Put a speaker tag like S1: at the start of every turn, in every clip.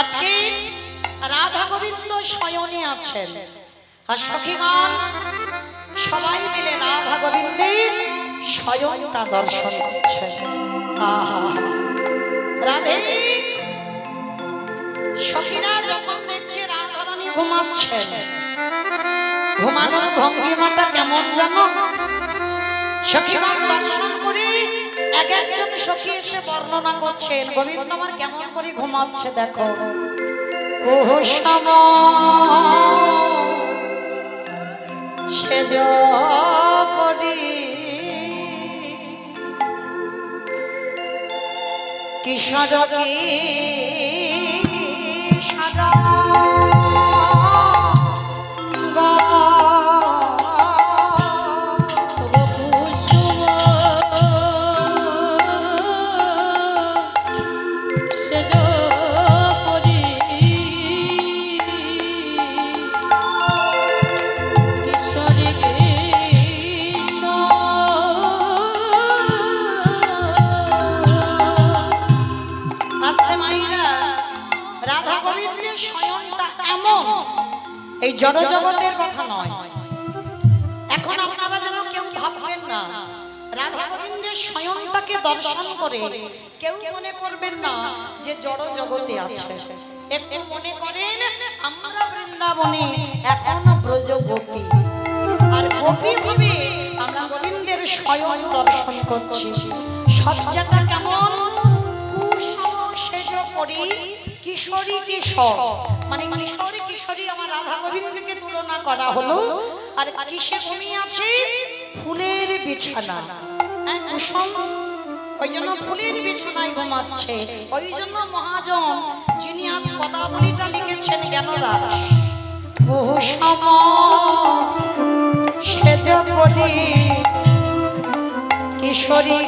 S1: আজকে রাধা গোবিন্দ শয়নে আছেন আর সখীগণ সবাই মিলে রাধা গোবিন্দের শয়নটা দর্শন করছেন। আহা রাধে সখীরা যখন দেখছে রাধা রানী ঘুমাচ্ছেন, ঘুমানোর ভঙ্গিমাটা কেমন জানো? সখীগণ দর্শন করে এক একজন সখী এসে বর্ণনা করছেন গোবিন্দ আমার কেমন করে ঘুমাচ্ছে দেখো। কুসুম সেজ পরি কিশোর কি সারা এই জড় জগতের কথা নয়। এখন আপনারা যেন কেউ ভাববেন না রাধা গোবিন্দের স্বয়ংটাকে দর্শন করে কেউ মনে করবেন না যে জড় জগতে আছে। একটু মনে করেন আমরা বৃন্দাবনে এখনো ব্রজ গোপী, আর গোপী ভাবে আমরা গোবিন্দের স্বয়ং দর্শন করছি। সজ্জাটা কেমন? কুসুম সেজ পরি কিশোরী কিশোর, মানে কিশোরী কিশোরী আমার রাধা গোবিন্দকে তুলনা করা হলো। আর কিসে ঘুমিয়ে আছে? ফুলের বিছানা। হ্যাঁ কুসুম ওই জন্য ফুলের বিছানায় ঘুমাচ্ছে। ওই জন্য মহাজন যিনি আজ পদাবলীটা লিখেছেন জ্ঞানদাস, কুসুম সেজ পরি কিশোরী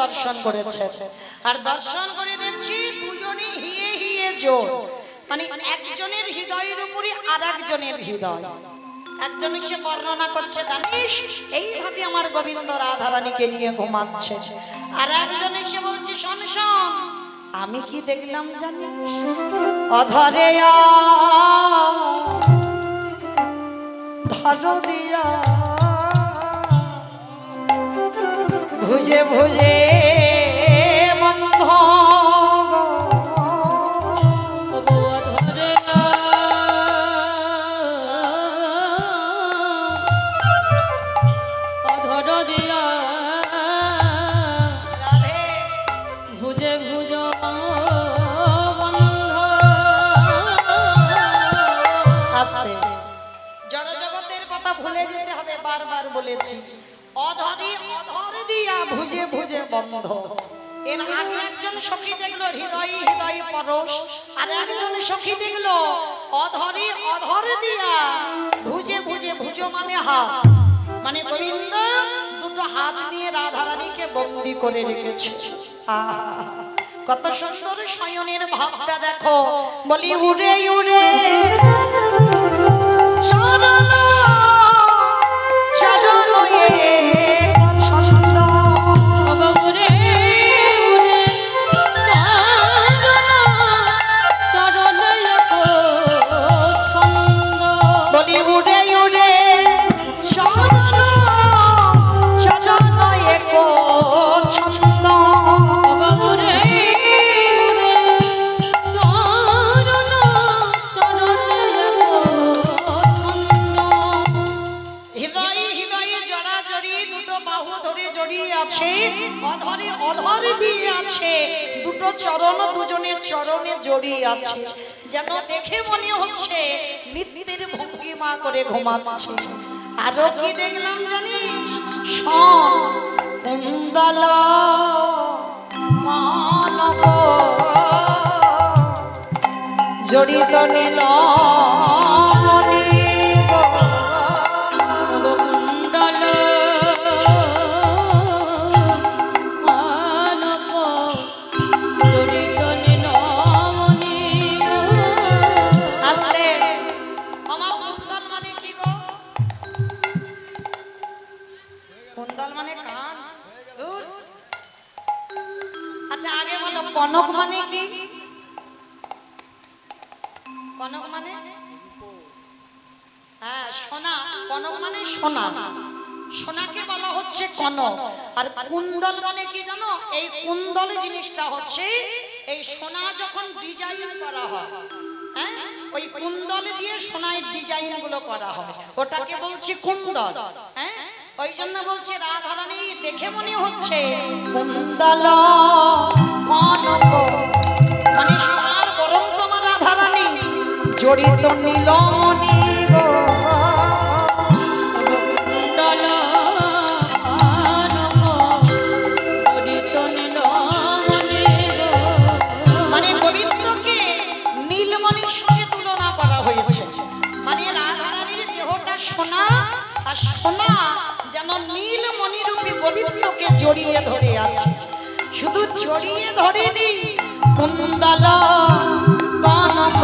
S1: দর্শন করেছে। আর দর্শন করে দেখছি দুজনে হিয়ে হিয়ে জোর, মানে একজনের হৃদয়ের উপরে আর একজনের হৃদয়। একজন এসে বর্ণনা করছে জানিস এইভাবে আমার গোবিন্দ রাধা রানীকে নিয়ে ঘুমাচ্ছে। আর একজন এসে বলছে শোন শোন আমি কি দেখলাম জানিস, অধরে ধরো দিয়া ভুজে ভুজে বন্ধ অধর দিয়া ভুজে ভুজ বন্ধ। আস্তে জড় জগতের কথা ভুলে যেতে হবে, বারবার বলেছি। অধরে অধর দিয়া ভুজে ভুজে বন্ধ। এর আগে একজন সখী দেখলো হৃদয়ে হৃদয়ে পরশ, আর একজন সখী দেখলো অধরে অধর দিয়া ভুজে ভুজে, ভুজ মানে হাত, মানে গোবিন্দ দুটো হাত নিয়ে রাধা রানীকে বন্দী করে রেখেছে। কত সুন্দর শয়নের ভাবটা দেখো, বলি উড়ে উড়ে চরণ চরণে ছন্দ,
S2: উড়ে উড়ে চরণে ছন্দ,
S1: বলি উড়ে উড়ে চরণ চরণে ছন্দ,
S2: উড়ে উড়ে চরণে ছন্দ।
S1: হৃদয়ে হৃদয়ে জড়াজড়ি, দুটো বাহু ধরে জড়িয়ে আছে, অধরে অধরে দিয়ে আছে, দুটো চরণ দুজনের চরণে জড়িয়ে আছে, যেন দেখে মনে হচ্ছে নৃত্যের ভঙ্গিমা করে ঘুমাচ্ছে। আরো কি দেখলাম জানিস? শোন, কুন্দল মানব জড়িত নীল
S2: কুণ্ডল মানব জড়িত নীলমণি।
S1: আসলে আমার কুন্দল মানে কি গো? কুন্দল মানে কান, দুধ। আচ্ছা আগে বলো কনক মানে কি? কনক মানে হ্যাঁ সোনা, কনক মানে সোনা, সোনাকে বলা হচ্ছে কনক। আর কুন্দল মানে কি জানো? এই কুন্দল জিনিসটা হচ্ছে এই সোনা যখন ডিজাইন করা হয়, হ্যাঁ ওই কুন্দল দিয়ে সোনার ডিজাইন গুলো করা হয়, ওটাকে বলছি কুন্দল। হ্যাঁ ওই জন্য বলছে রাধারানী দেখে মনে হচ্ছে কুন্দল কনক মানে সোনার গরম তোমার রাধারানী জড়িত নীলমণি গো।
S2: কুণ্ডল মানব জড়িত নীলমণি।
S1: মানে গোবিন্দকে নীলমণির সঙ্গে তুলনা করা হয়েছে, মানে রাধারানীর দেহটা সোনা আর সোনা যেন নীলমণি রূপে গোবিন্দকে জড়িয়ে ধরে আছে। শুধু জড়িয়ে ধরেনি, কুন্দল কনক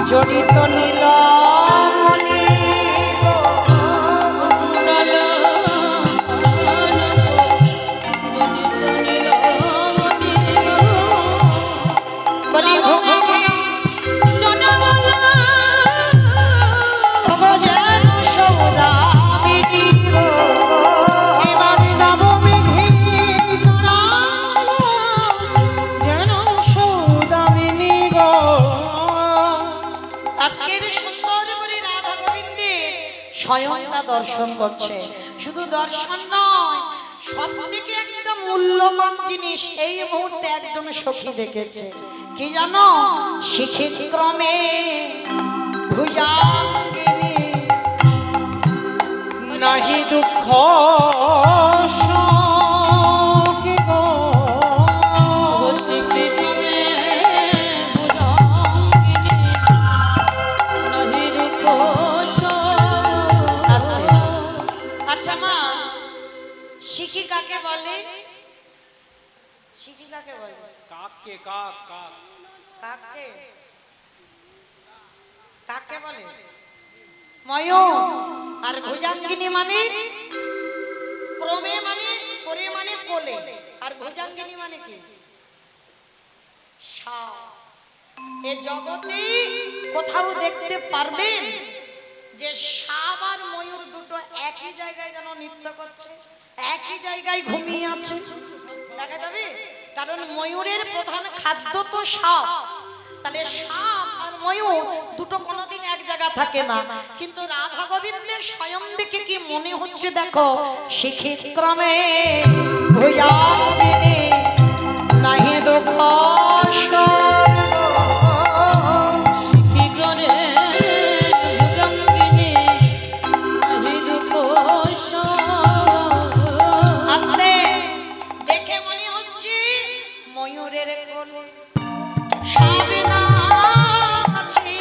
S1: জড়িত নীলমণি গো।
S2: কুণ্ডল মানব জড়িত নীলমণি।
S1: বলি যেন সৌদামিনী গো।
S3: এবার নবমেঘে জড়ালো যেন সৌদামিনী গো।
S1: আজকের সুন্দর করে রাধা গোবিন্দের স্বয়ংটা দর্শন করছে। শুধু দর্শন নয়, সব থেকে একটা মূল্যবান জিনিস এই মুহূর্তে একজন সখী দেখেছে। কি জানো? শিখিত ক্রমে ভুজাঙ্গিনী
S3: নাহি দুঃখ সখী গো।
S1: আচ্ছা মা, শিখি কাকে বলে? শিখি কাকে বলে?
S3: কাকে কাক কাক
S1: কাকে কাকে বলে? ময়ূর। আর ভুজাঙ্গিনী মানে ক্রমে মানে করে মানে কোলে, আর ভুজাঙ্গিনী মানে কি? সাপ। এ জগতে কোথাও দেখতে পারবেন যে সাপ আর ময়ূর দুটো একই জায়গায় যেন নৃত্য করছে, একই জায়গায় ঘুমিয়ে আছে? দেখা যাবে? কারণ ময়ূরের প্রধান খাদ্য তো সাপ, তাহলে সাপ আর ময়ূর দুটো কোনোদিন এক জায়গা থাকে না। কিন্তু রাধা গোবিন্দের স্বয়ং দেখে কি মনে হচ্ছে দেখো, শিখিত ক্রমে ভুজাঙ্গিনী নাহি দুঃখ আসলে দেখে মনে হচ্ছে ময়ূরের কোলে সাবিনা আছে।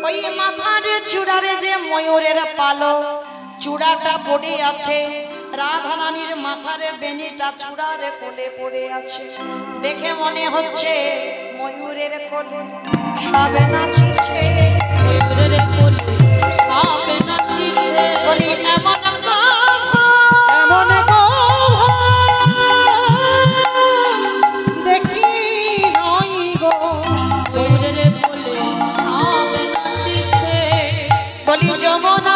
S1: ওই মাথার চূড়ারে যে ময়ূরের পালক চূড়াটা পড়ে আছে, রাধা রানীর মাথার বেনিটা চূড়ারে কোলে পড়ে আছে, দেখে মনে হচ্ছে ময়ূরের কোলে সাবে নাচিছে।
S2: ময়ূরের কোলে সাপ নাচিছে।
S1: বলি এমন
S3: এমন দেখি নই গো,
S2: ময়ূরের কোলে সাপ নাচিছে।
S1: বলি যমুনা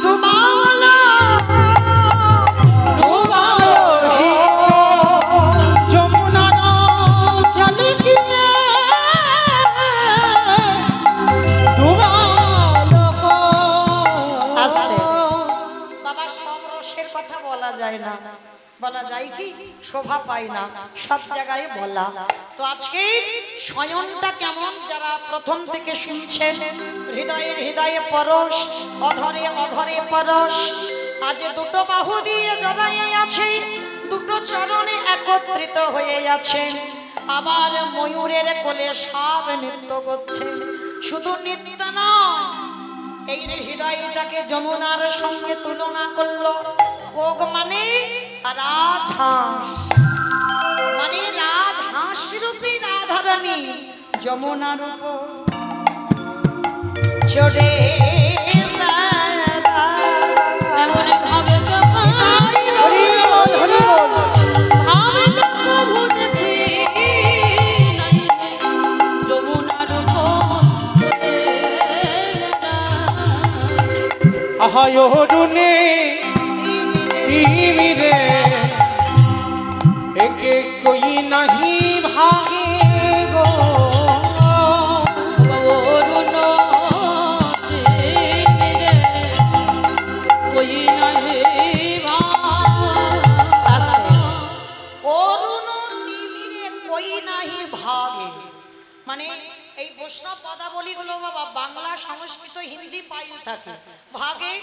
S1: ডুবাওলা
S3: যমুনা জলে গিয়ে ডুবালো গো।
S1: আস্তে। বাবা সব রসের কথা বলা যায় না, বলা যায় কি শোভা পায় না সব জায়গায় বলা। তো আজকে শয়নটা কেমন যারা প্রথম থেকে শুনছেন, হৃদয়ে হৃদয়ে পরশ, অধরে অধরে পরশ। আজ দুটো বাহু দিয়ে জড়াইয়ে আছে, দুটো চরণে একত্রিত হয়ে আছে, আবার ময়ূরের কোলে সব নৃত্য করছে। শুধু নৃত্য নয়, এই হৃদয়টাকে যমুনার সঙ্গে তুলনা করলো। কোক মানে রাজহাঁস, মানে রাজহাঁস রূপী রাধারানী যমুনার উপর চড়ে
S2: এমন ভাবে জগাই
S3: হরি বল, হরি বল।
S2: আমি তো কভু দেখি নাই যমুনার কোলে।
S3: আহায় অরুণে তিমিরে একে কই নাহি ভাগে গো।
S2: অরুণ তিমিরে কই নাহি
S1: আস্তে। অরুণ তিমিরে কই নাহি ভাগে, মানে এই বৈষ্ণব পদাবলী গুলো বাবা বাংলা সংস্কৃত হিন্দি পাইল থাকে। ভাগে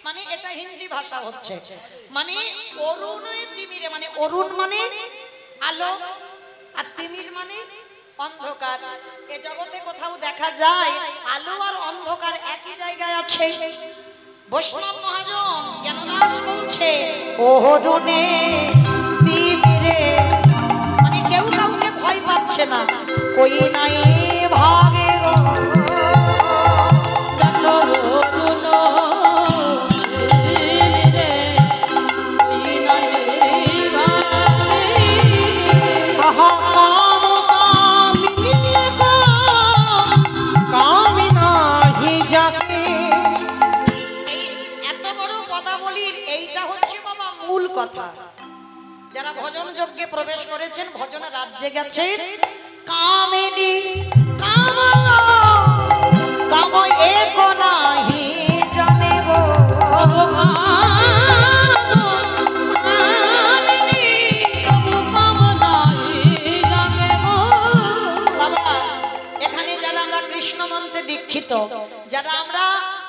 S1: মানে এটা হিন্দি ভাষা হচ্ছে, মানে অরুণ তিমিরে, মানে অরুণ মানে আলো আর তিমির মানে অন্ধকার। এ জগতে কোথাও দেখা যায় আলো আর অন্ধকার একই জায়গায় আছে? বৈষ্ণব মহাজন জ্ঞানদাস বলছে অরুণে তিমিরে, মানে কেউ কাউকে ভয় পাচ্ছে না, কই নাই ভাগে গো।
S2: অরুণ তিমিরে কই নাহি ভাগে।
S3: আহা কাম কামিনী গো, কামি নাহি যাকে।
S1: এই এত বড় পদাবলীর এইটা হচ্ছে বাবা মূল কথা। যারা ভজন যজ্ঞে প্রবেশ করেছেন, ভজন রাজ্যে গেছেন, কামিনী কাম কাম এক নাহি জানে গো। বাবা এখানে যারা আমরা কৃষ্ণ মন্ত্রে দীক্ষিত, যারা আমরা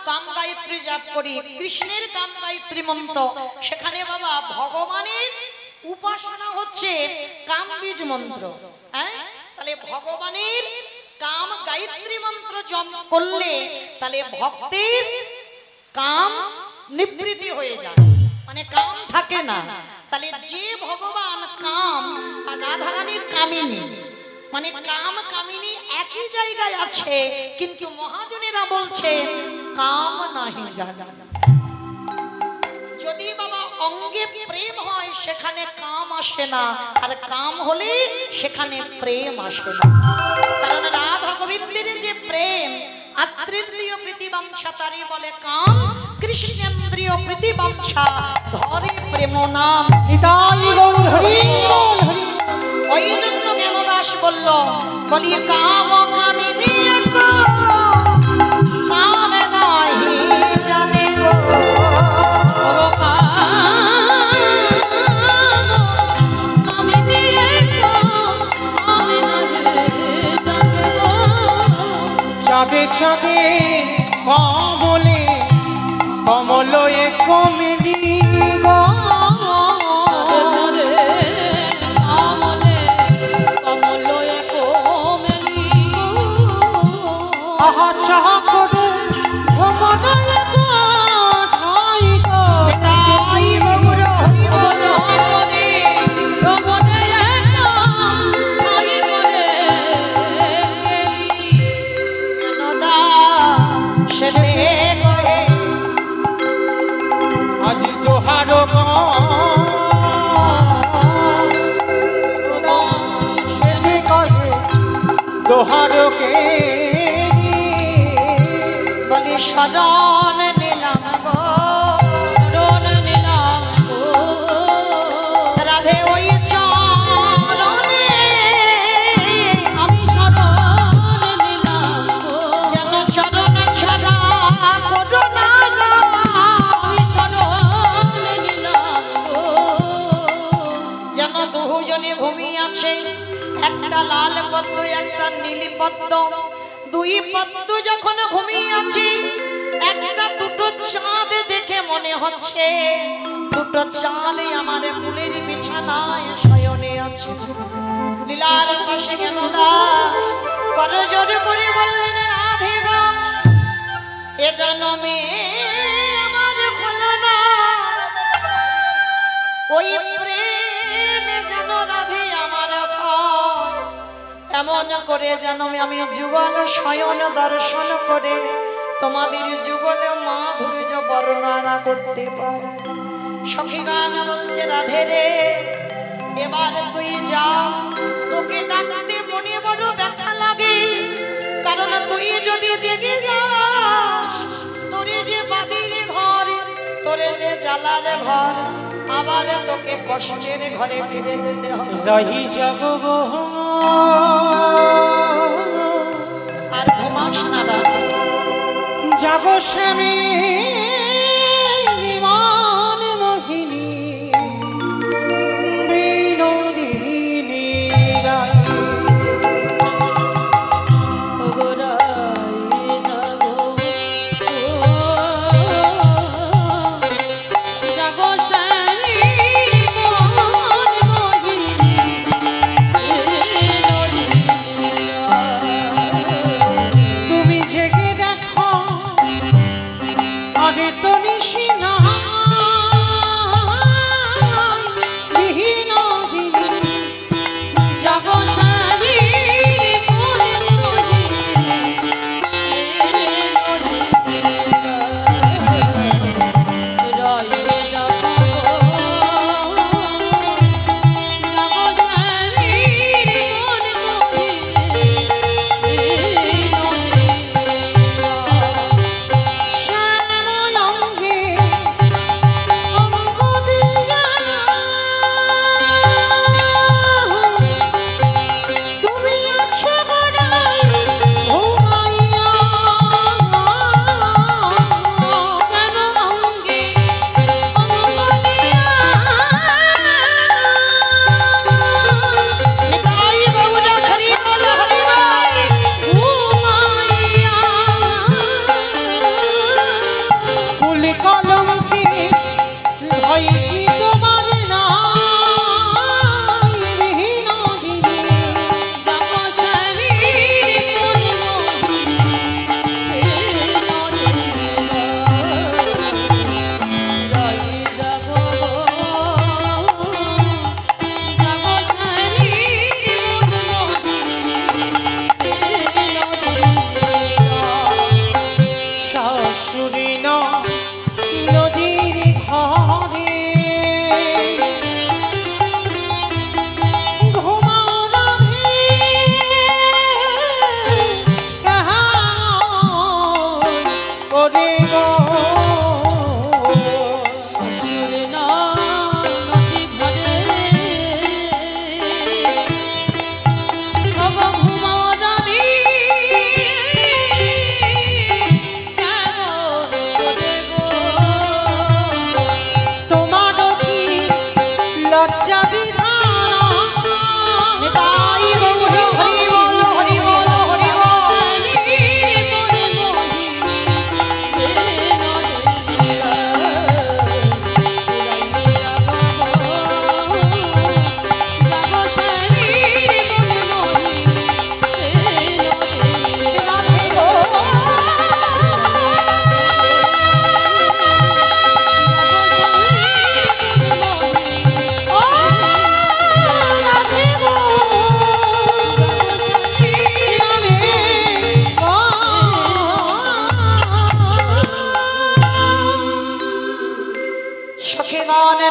S1: কাম গায়ত্রী জপ করি, কৃষ্ণের কাম গায়ত্রী মন্ত্র, সেখানে বাবা ভগবানের উপাসনা হচ্ছে কাম বীজ মন্ত্র। হ্যাঁ, তাহলে ভগবানের কাম গায়ত্রী মন্ত্র জপ করলে তাহলে ভক্তের কাম নিবৃত্তি হয়ে যায়, মানে কাম থাকে না। তাহলে যে ভগবান কাম আর রাধারানীর কামিনী, মানে কাম কামিনী একই জায়গায় আছে, কিন্তু মহাজনেরা বলছে কাম নাহি জানা। যদি বাবা অঙ্গে প্রেম হয় সেখানে কাম আসে না, আর কাম হলে সেখানে প্রেম আসে না। কারণ রাধা গোবিন্দের যে প্রেম, আত্রেন্দ্রিয় প্রীতিবাঞ্ছা তারই বলে কাম, কৃষ্ণেন্দ্রিয় প্রীতিবাঞ্ছা ধরে প্রেম নাম।
S3: নিতাই গৌর হরি বল, হরি।
S1: ওই জন্য জ্ঞানদাস বলল, বলি কাম কামিনী গো, কাম নাহি জানে গো।
S3: চাঁদে চাঁদে কমলে কমলয়ে কমিনি গো। আহা চাহ
S1: একটা লাল পদ্ম একটা নীলি পদ্ম, দুই পদ্ম যখন ঘুমিয়ে আছে, একটা দুটো চাঁদ দেখে মনে হচ্ছে দুটো চাঁদ আমার ফুলের বিছানায় শয়নে আছে। লীলার পাশে কেন দাস করজোর করে বললেন, রাধে গো এ জন্মে আমার হলো না, ওই প্রেমে যেন রাধে আমার হয়, এমন করে যেন আমি যুগল শয়ন দর্শন করে তোমাদের যুগল মাধুর্য বর্ণনা করতে পারি। সখী গান বলছে, রাধে রে এবার তুই যা, তোকে ডাকতে মনে বড় ব্যথা লাগে, কারণ তুই যদি জেগে যাস, তোরে যে বাদির ঘর, তোরে যে জ্বালার ঘর, আবার তোকে কষ্টের ঘরে ফিরে যেতে হবে।
S3: রহি জগব
S1: আর ঘুমাস না রাধা,
S3: জাগো শ্যামী মান মোহিনী বিনোদিনী রায়। তুমি জেগে দেখো আগে তো নিশি না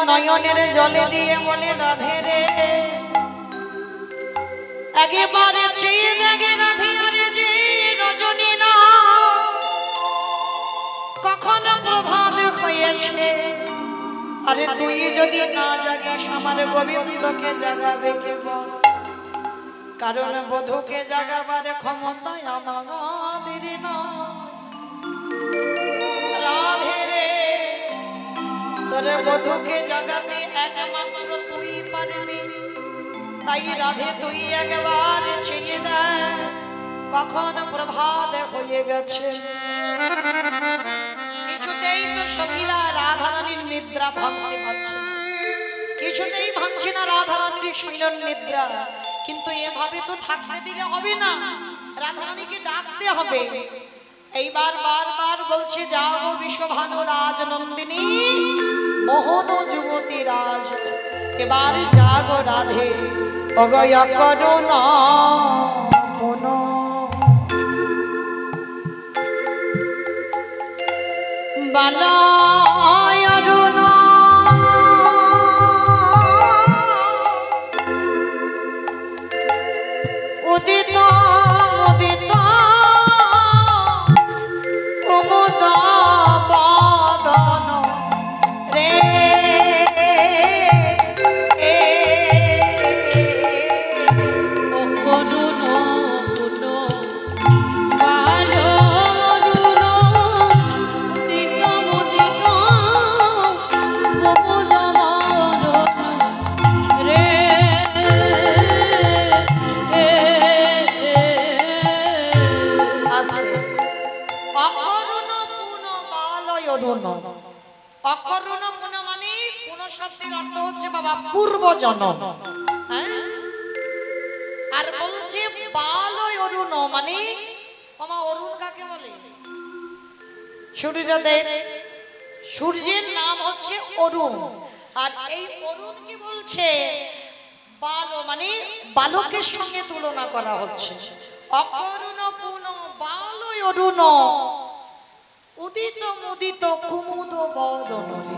S1: নয়নের জলে দিয়ে বলে, রাধে রে একেবারে চেয়ে দেখে রাধে আরে যে রজনী না, কখন প্রভাত হয়েছে, আরে তুই যদি না জাগিস আমার গোবিন্দকে জাগাবে কে বল, কারণ বধূকে জাগাবার ক্ষমতা আমাদের না। রাধে রে তোর বধূকে জাগাতে একমাত্র তুই পারবি, তাই রাধে তুই একবার ছেড়ে দেয়, কখন প্রভাত হয়ে গেছে। কিছুতেই তো সখীরা রাধারানীর নিদ্রা ভাঙতে পারছে না, কিছুতেই ভাঙছে না রাধারানীর শৈলন নিদ্রা। কিন্তু এভাবে তো থাকতে দিলে হবে না, রাধারানীকে ডাকতে হবে। এইবার বারবার বলছে, যাও বিশ্বভানু রাজনন্দিনী মোহন যুবতী রাজ, এবার জাগো রাধে অগয়া করো না পুনঃ। বালায় অরুণ উদিত উদিত কুমুদ বদন রে
S2: অরুণ পুন বালো অরুণ দিত মুদিত কুমুদ বদন রে
S1: আসে অকরুণ পুন বালয় অরুণ। অকরুণ পুন মানে পুন শব্দের অর্থ হচ্ছে বাবা পূর্বজন্ম, হ্যাঁ? আর বলছে বালয় অরুণ মানে বাবা অরুণ কাকে বলে? সূর্যদেব, সূর্যের নাম হচ্ছে অরুণ। আর এই অরুণ কি বলছে? বাল মানে বালকের সঙ্গে তুলনা করা হচ্ছে। অকরুণ পুন বালয় অরুণ উদিত মুদিত কুমুদ বদন রে।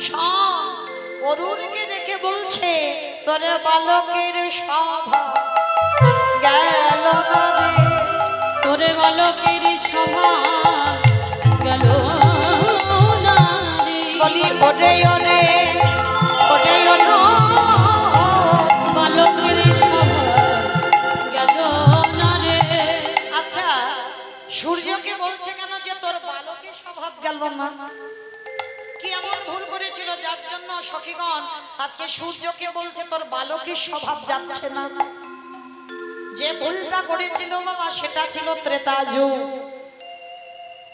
S1: শাম অরুণকে দেখে বলছে, তোরে বালকের স্বভাব গেল না রে।
S2: তোরে বালকের সভা গেল না রে।
S1: বলি ওরে ওরে ওরে ওরে
S2: বালকের সভা গেল না রে।
S1: আচ্ছা, সূর্যকে বলছে কেন যে তোর বালকের স্বভাব গেল না? কি এমন ভুল করেছিল যার জন্য সখীগণ আজকে সূর্যকে বলছে তোর বালকের স্বভাব যাচ্ছে না? যে ভুলটা করেছিল বাবা সেটা ছিল ত্রেতা যুগ।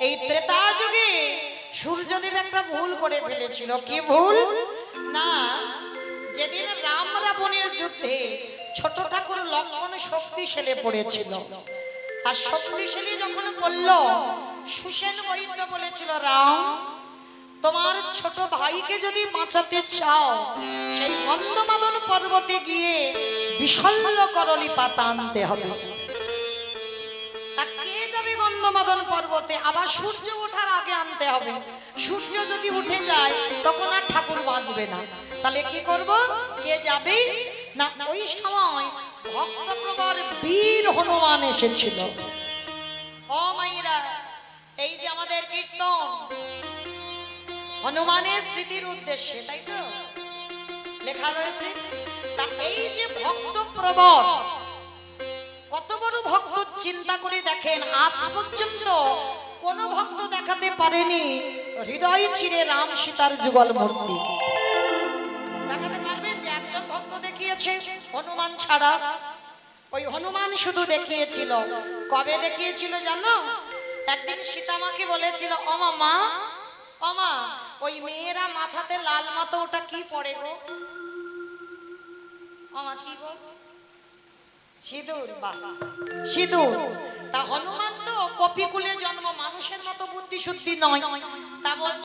S1: এই ত্রেতা যুগে সূর্যদেব একটা ভুল করে ফেলেছিল। কি ভুল? না, যেদিন রাম রাবণের যুদ্ধে ছোট ঠাকুর লক্ষ্মণ শক্তিশালী পড়েছিল, আর শক্তিশালী যখন বলল, সুসেন বৈদ্য বলেছিল, রাম তোমার ছোট ভাইকে যদি বাঁচাতে চাও সেই গন্ধমাদন পর্বতে গিয়ে বিশল্য করলি পাতা আনতে হবে। তা কে যাবে গন্ধমাদন পর্বতে? আবার সূর্য ওঠার আগে আনতে হবে। সূর্য যদি উঠে যায় তখন আর ঠাকুর বাঁচবে না। তাহলে কি করব? কে যাবে না? ওই সময় ভক্তপ্রবর বীর হনুমান এসেছিল। ও মাইরা, এই যে আমাদের কীর্তন হনুমানের স্মৃতির উদ্দেশ্যে, তাই তো লেখা রয়েছে। তা এই যে ভক্তপ্রবর, কত বড় ভক্ত চিন্তা করে দেখেন, আজ পর্যন্ত কোন ভক্ত দেখাতে পারেনি হৃদয় ছিঁড়ে রাম সীতার যুগল মূর্তি। দেখাতে পারবেন যে একজন ভক্ত দেখিয়েছে? হনুমান ছাড়া। ওই হনুমান শুধু দেখিয়েছিল। কবে দেখিয়েছিল জানো? একদিন সীতামাকে বলেছিল, ওমা মা, ওমা ওই মেয়েরা মাথাতে লাল মাথা ওটা কি পড়ে গো? ওমা কি গো? সিঁদুর। বাবা সিঁদুর। তা হনুমান তো কপিকুলে জন্ম, মানুষের মতো বুদ্ধি শুদ্ধি নয়। তা বলছে